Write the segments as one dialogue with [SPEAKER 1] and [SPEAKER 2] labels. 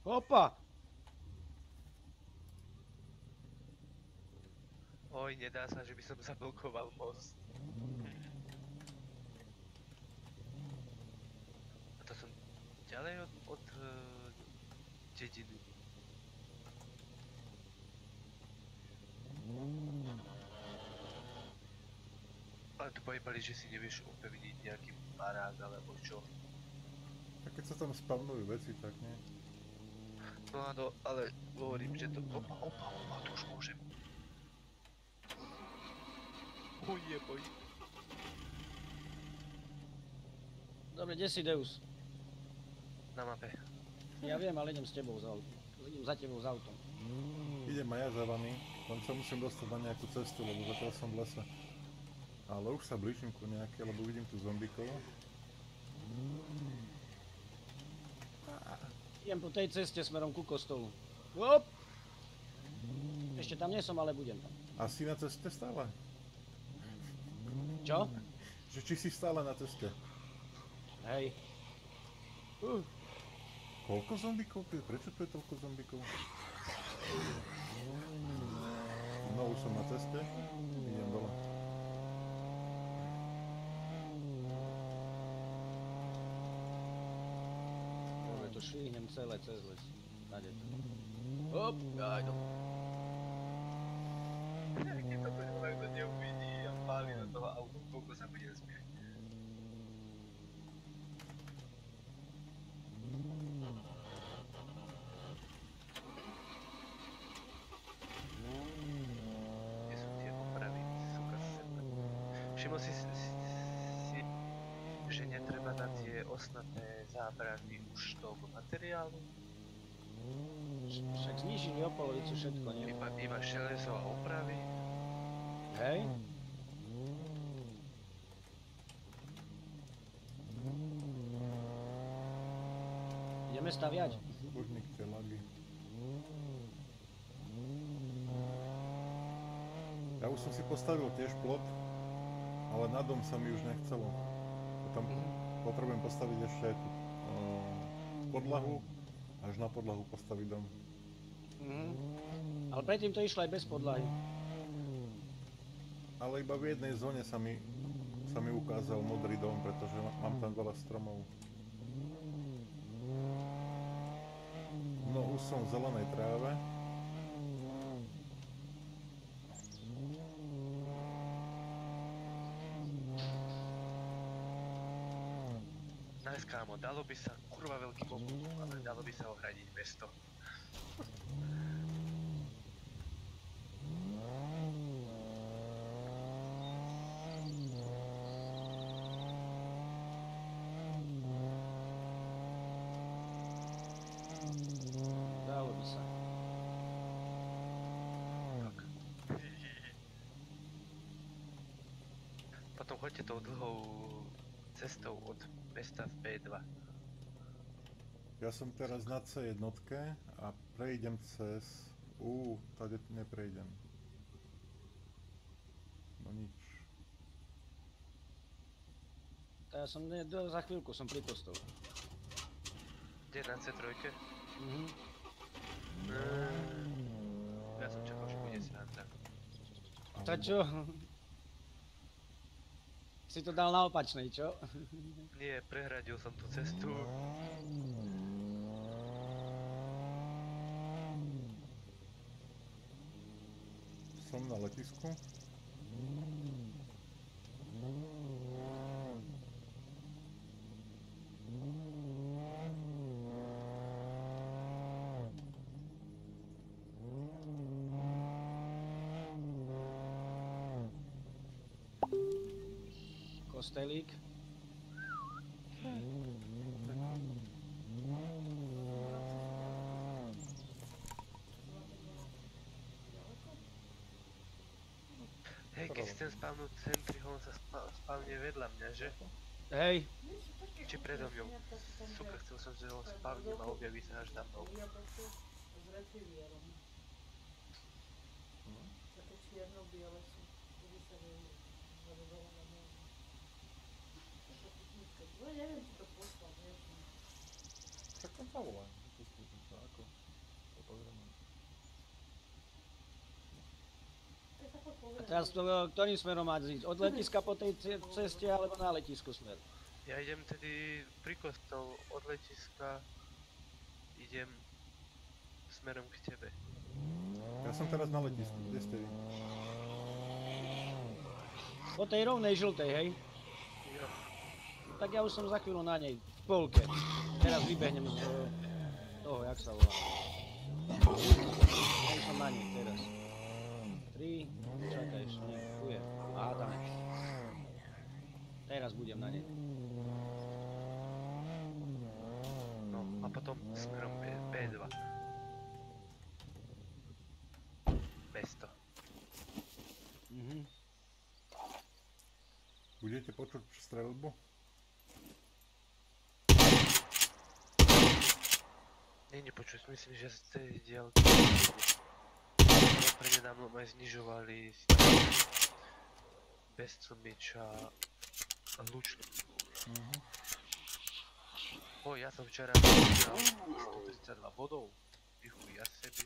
[SPEAKER 1] Opa!
[SPEAKER 2] Oj, nedá sa, že by som zablokoval most. A to som ďalej od dediny. Ale tu pojebali, že si nevieš upevniť nejaký barák alebo čo.
[SPEAKER 3] Tak keď sa tam spavnujú veci, tak nie.
[SPEAKER 2] No áno, ale hovorím, že to... Opa, to už môžem. Ujeboj.
[SPEAKER 1] Dobre, kde si Deus?
[SPEAKER 2] Na mape.
[SPEAKER 1] Ja viem, ale idem s tebou za autom. Idem za tebou s autom.
[SPEAKER 3] Idem aj ja za vami, len sa musím dostať na nejakú cestu, lebo zatiaľ som v lese. Ale už sa blížim ku nejaké, lebo vidím tu zombíkov.
[SPEAKER 1] Idem po tej ceste smerom ku kostolu. Hop! Ešte tam nie som, ale budem tam.
[SPEAKER 3] A si na ceste stále?
[SPEAKER 1] Čo?
[SPEAKER 3] Že či si stále na ceste?
[SPEAKER 1] Hej.
[SPEAKER 3] Koľko zombíkov tu je? Prečo tu je toľko zombíkov? No už som na ceste. Idem dole.
[SPEAKER 1] Dobre, to švihnem celé cez les. Tade to. Hop! Aj do.
[SPEAKER 2] Keď to bude niekto neuvidí a páli do toho auto, koľko sa bude smiať. Kde sú tie opravy, suka sebe. Všimol si, že netreba na tie osnaté zábrany už toľko materiálu?
[SPEAKER 1] Však znížili o polovicu všetko, nie?
[SPEAKER 2] Iba železo a opravy?
[SPEAKER 1] Hej? Ideme staviať?
[SPEAKER 3] Božník tie lagy. Ja už som si postavil tiež plot, ale na dom sa mi už nechcelo. Potom potrebujem postaviť ešte aj tú podlahu, až na podlahu postaviť dom.
[SPEAKER 1] Ale predtým to išlo aj bez podlahy.
[SPEAKER 3] Ale iba v jednej zóne sa mi ukázal modrý dom, pretože mám tam veľa stromov. No už som v zelenej tráve.
[SPEAKER 2] Nice, kámo, dalo by sa kurva veľký bombu, ale dalo by sa ohradiť bez toho.
[SPEAKER 1] Dalo by sa.
[SPEAKER 2] Tak. Potom choďte tou dlhou cestou od mesta v P2.
[SPEAKER 3] Ja som teraz na C1 a prejdem cez... tady neprejdem. No nič.
[SPEAKER 1] Ja som, za chvíľku som pri kostole.
[SPEAKER 2] Kde na C3? Ja som čakal, že bude sranda.
[SPEAKER 1] To čo? Si to dal na opačnej, čo?
[SPEAKER 2] Nie, prehradil som tú cestu.
[SPEAKER 3] Som na letisku.
[SPEAKER 1] Kostelík.
[SPEAKER 2] Hej, keď chcem spavnúť centri, on sa spavne vedľa mňa, že?
[SPEAKER 1] Hej.
[SPEAKER 2] Či predo mňou. Suka, chcel som, že ho spavnem a objaví sa až za mnou.
[SPEAKER 4] Také čierno-biele sú. Kedy sa zavedala na mňa. Taká piknická. No neviem, či to poslal, vieš.
[SPEAKER 3] Tak tam zavolaj. Ako?
[SPEAKER 1] Teraz to, ktorým smerom má ísť? Od letiska po tej ceste alebo na letisko smer?
[SPEAKER 2] Ja idem tedy pri kostol od letiska, idem smerom k tebe.
[SPEAKER 3] Ja som teraz na letisku, kde ste vy?
[SPEAKER 1] Po tej rovnej žltej, hej?
[SPEAKER 2] Jo.
[SPEAKER 1] Tak ja už som za chvíľu na nej, v polke. Teraz vybehnem z toho, jak sa volá. Ja som na nej teraz. 3, čakaj ešte, nie, tu je. Aha, tam je. Teraz budem na nej.
[SPEAKER 2] No a potom smerom B2. Mesto.
[SPEAKER 1] Mhm.
[SPEAKER 3] Budete počuť strelbu?
[SPEAKER 2] Nie, nepočuť, myslím, že z tej diaľky prednedávnom aj znižovali bezcomiča lučnú. Ja som včera vyhral 132 bodov, vychuj ja sebi.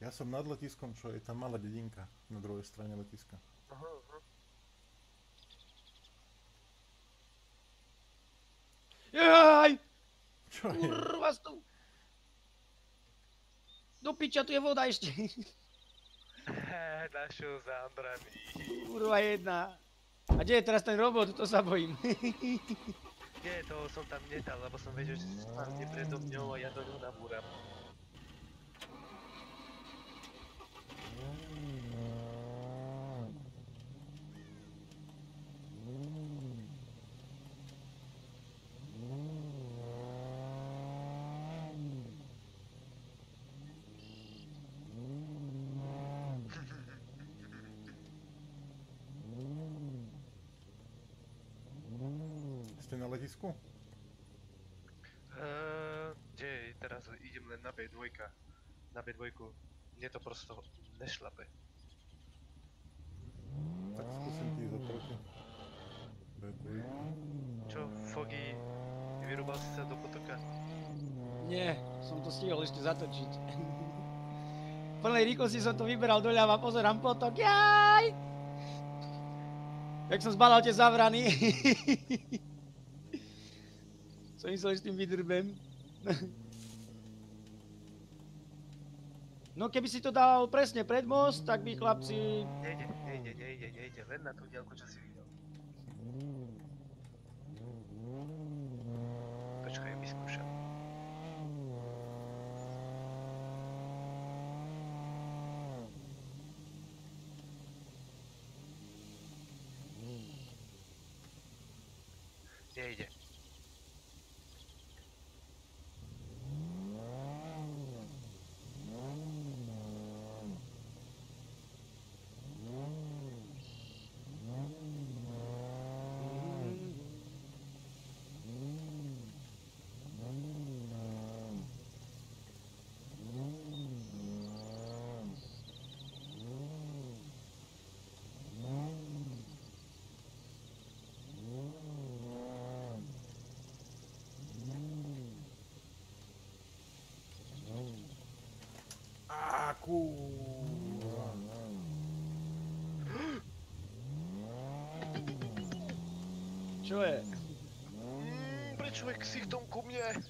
[SPEAKER 3] Ja som nad letiskom, čo je tá malá dedinka na druhej strane letiska.
[SPEAKER 2] Aha, aha.
[SPEAKER 1] Jaj!
[SPEAKER 3] Čo je?
[SPEAKER 1] Kurva tu! Do piča, tu je voda ešte.
[SPEAKER 2] Našiel zábrany.
[SPEAKER 1] Kurva jedna. A kde je teraz ten robot? To sa bojím.
[SPEAKER 2] Nie, toho som tam nedal, lebo som vedel, že spadne predo mňou a ja do ňou nabúram.
[SPEAKER 3] Ste na letisku?
[SPEAKER 2] Kde teraz idem len na B2. Na B2. Mne to prosto nešlape.
[SPEAKER 3] Tak skúsim ti ísť oproti. B2.
[SPEAKER 2] Čo, Foggy? Vyrúbal si sa do potoka?
[SPEAKER 1] Nie, som to stihol ešte zatočiť. V plnej rýchlosti som to vyberal doľava, pozerám potok, jaj! Jak som zbalal tie zavrany. Som myslel, že tým vydrbem. No keby si to dal presne pred most, tak by chlapci...
[SPEAKER 2] Nejde, len na tú diaľku, čo si videl. Počkaj, vyskúšam. Nejde.
[SPEAKER 3] Kurva.
[SPEAKER 1] Čo je?
[SPEAKER 2] Prečo je ksichtom ku mne?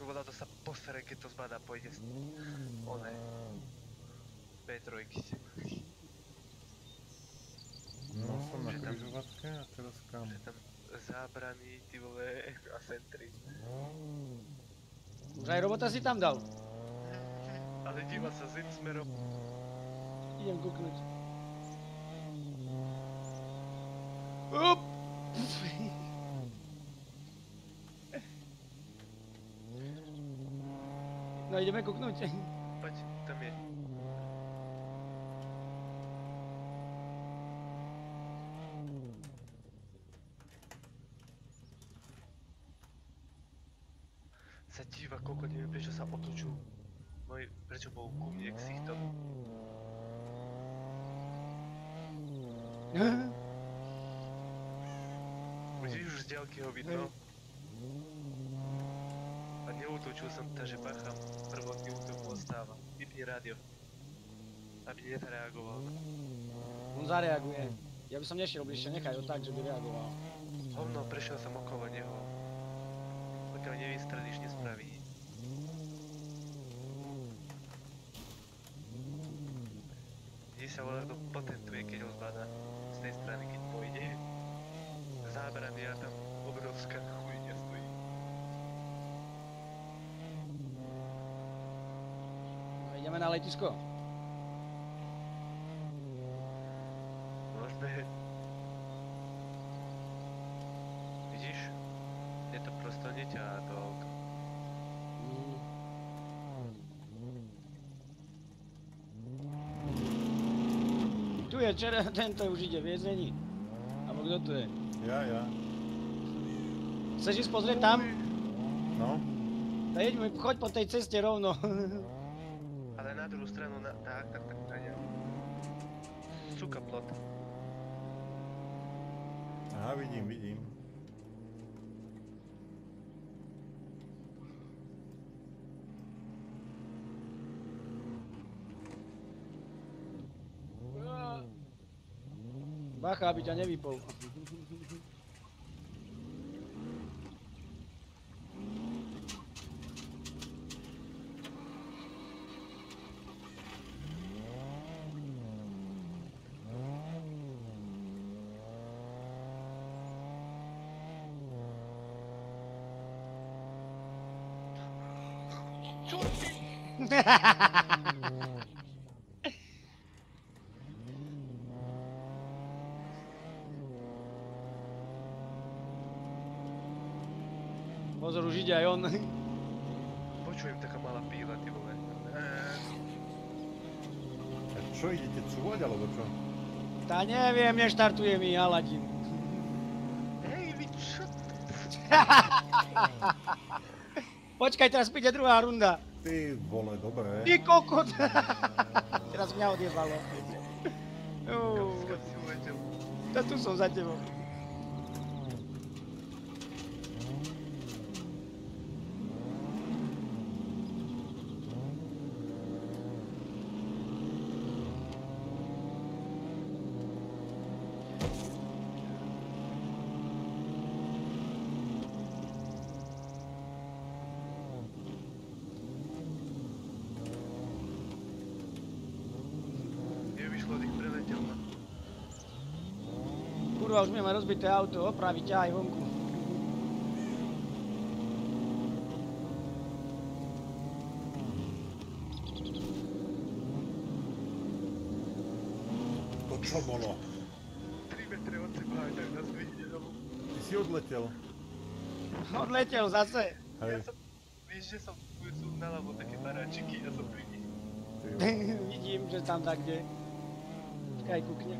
[SPEAKER 2] Volá to sa posere, keď to zbadá, pôjde s... One. B3.
[SPEAKER 3] No som na
[SPEAKER 2] Že tam-
[SPEAKER 3] križovatke a teraz kam?
[SPEAKER 2] Že tam zábrany, ty vole, a sentry.
[SPEAKER 1] Už aj robota si tam dal.
[SPEAKER 2] Ale díva sa zim smerom.
[SPEAKER 1] Idem kúknuť. Up! No ideme kúknuť.
[SPEAKER 2] Poď, tam je. Sa díva, koľko neviem, prečo sa otočil. prečo bol ku mne ksichtom? Vidíš, už z diaľky ho vidno. A neútočil som, takže pachám. Prvotný útok ostáva. Vypni rádio. Aby nezareagoval.
[SPEAKER 1] On zareaguje. Ja by som nešiel bližšie, nechaj ho tak, že by reagoval.
[SPEAKER 2] Hovno, prešiel som okolo neho. Pokiaľ nevystredíš, nespraví nič. Kde sa volá, kto potentuje, keď ho zbada z tej strany, keď pôjde. Zábrany a tam obrovská chujňa stojí.
[SPEAKER 1] No, ideme na letisko.
[SPEAKER 2] Môžeme... Vidíš? Je to prosto neťahá to auto.
[SPEAKER 1] Tu je tento už ide, viezení. Alebo kto tu je?
[SPEAKER 3] Ja.
[SPEAKER 1] Chceš ísť pozrieť tam?
[SPEAKER 3] No,
[SPEAKER 1] Choď po tej ceste rovno.
[SPEAKER 2] Ale na druhú stranu, tak, nie. Suka plot.
[SPEAKER 3] aha, vidím.
[SPEAKER 1] Bacha, aby ťa nevypol. Pozor, už ide aj on.
[SPEAKER 2] Počujem taká malá píla, ty vole.
[SPEAKER 3] A čo, idete cúvať, alebo čo?
[SPEAKER 1] Tá neviem, neštartuje mi Aladin.
[SPEAKER 2] Hej, vy čo?
[SPEAKER 1] Počkaj, teraz príde druhá runda.
[SPEAKER 3] Ty vole, dobré.
[SPEAKER 1] Ty kokot. Teraz mňa odjebalo.
[SPEAKER 2] Kam si uletel?
[SPEAKER 1] Tu som za tebou. Kurva, už máme rozbité auto, opraviť ťa aj vonku.
[SPEAKER 3] To čo bolo?
[SPEAKER 2] 3 metre od seba aj tak nás vidie domov.
[SPEAKER 3] Ty si odletel.
[SPEAKER 1] Odletel zase.
[SPEAKER 3] Hej.
[SPEAKER 2] Vieš, že som tu naľavo také baráčiky, ja som pri nich.
[SPEAKER 3] Ty vole.
[SPEAKER 1] Vidím, že tam tak kde. Čakaj, kukne.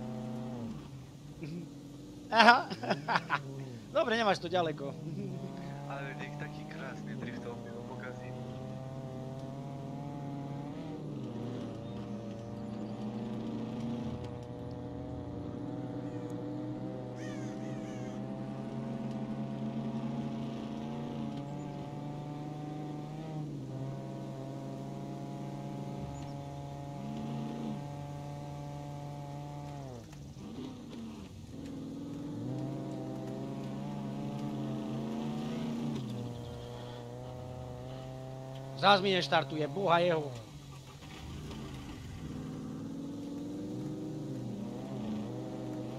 [SPEAKER 1] Aha. Dobre, nemáš to ďaleko.
[SPEAKER 2] Ale nech taký krásny driftov mi ho pokazí.
[SPEAKER 1] Zás mi neštartuje, boha jeho.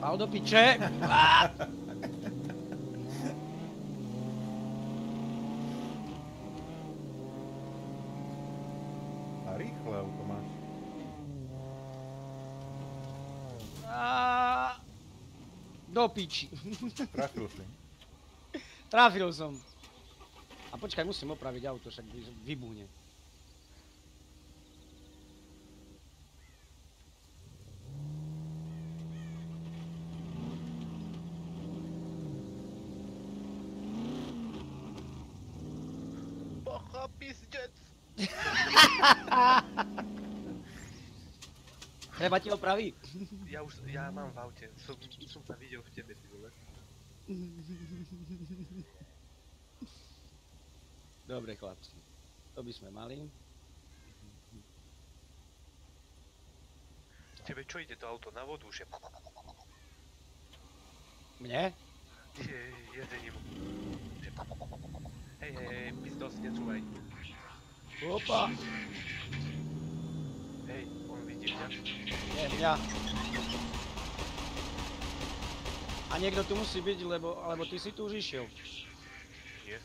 [SPEAKER 1] Pál do piče.
[SPEAKER 3] A rýchle auto máš.
[SPEAKER 1] Do piči.
[SPEAKER 3] Trafil si.
[SPEAKER 1] Trafil som. A počkaj, musím opraviť auto, však vybuchne.
[SPEAKER 2] Bacha, pizdec!
[SPEAKER 1] Treba ti opraviť.
[SPEAKER 2] Ja mám v aute, som sa videl v tebe, ty vole.
[SPEAKER 1] Dobre chlapci, to by sme mali.
[SPEAKER 2] Tebe čo ide to auto na vodu už je?
[SPEAKER 1] Mne?
[SPEAKER 2] Jezením. Hej, pizdos, necúvaj.
[SPEAKER 1] Opa!
[SPEAKER 2] Hej, on vidí mňa.
[SPEAKER 1] Nie, mňa. A niekto tu musí byť, lebo ty si tu už išiel.
[SPEAKER 2] Nie.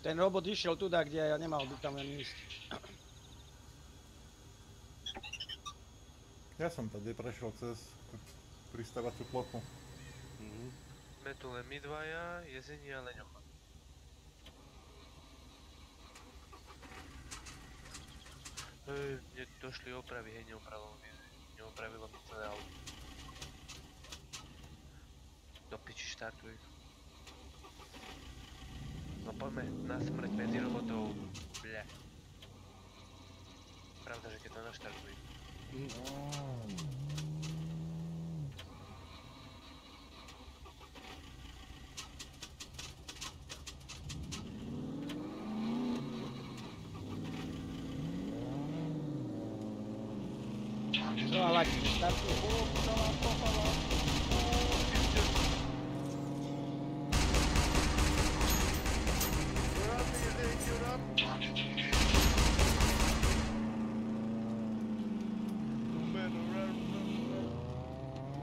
[SPEAKER 1] Ten robot išiel tuda, kde ja nemal by tam len ísť.
[SPEAKER 3] Ja som tady prešiel cez pristávaciu plochu.
[SPEAKER 2] Sme tu len my dvaja, jezení a leňocha. Mne došli opravy, hej, neopravilo mi celé auto. Do piči štartuj. No poďme na smrť medzi robotov. Bля. Pravda, že keď to naštartuj.
[SPEAKER 1] Čo, ale štartuj.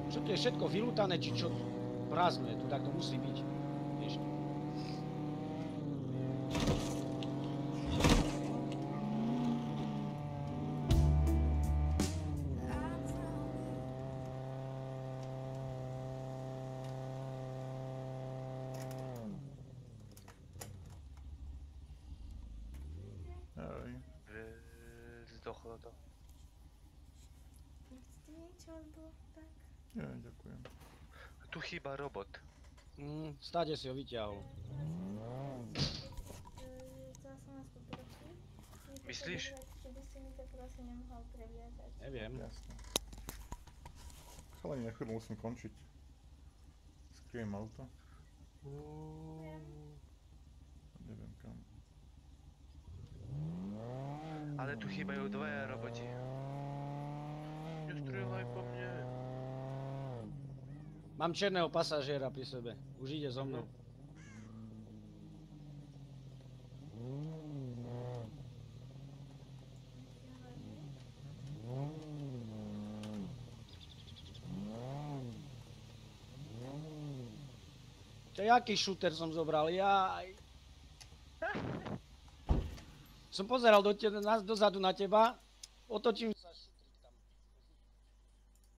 [SPEAKER 1] Čo to je všetko vylútané, či čo? Prázdno je tu, tak to musí byť. Vieš.
[SPEAKER 3] Hej.
[SPEAKER 2] Zdochlo to.
[SPEAKER 5] Chcete niečo alebo tak?
[SPEAKER 3] Nie, ďakujem.
[SPEAKER 2] Tu chýba robot.
[SPEAKER 1] Stáde si ho vyťahol.
[SPEAKER 5] Chcela som vás poprosiť.
[SPEAKER 2] Myslíš?
[SPEAKER 5] Či by ste mi to prosím nemohol previazať.
[SPEAKER 1] Neviem.
[SPEAKER 3] Jasné. Chalani, na chvíľu musím končiť. Skriem auto. Neviem kam.
[SPEAKER 2] Ale tu chýbajú dvaja roboti. Nestrieľaj po mne.
[SPEAKER 1] Mám černého pasažiera pri sebe. Už ide so mnou. To je aký šúter som zobral? Jaj. Som pozeral dozadu na teba, otočím sa.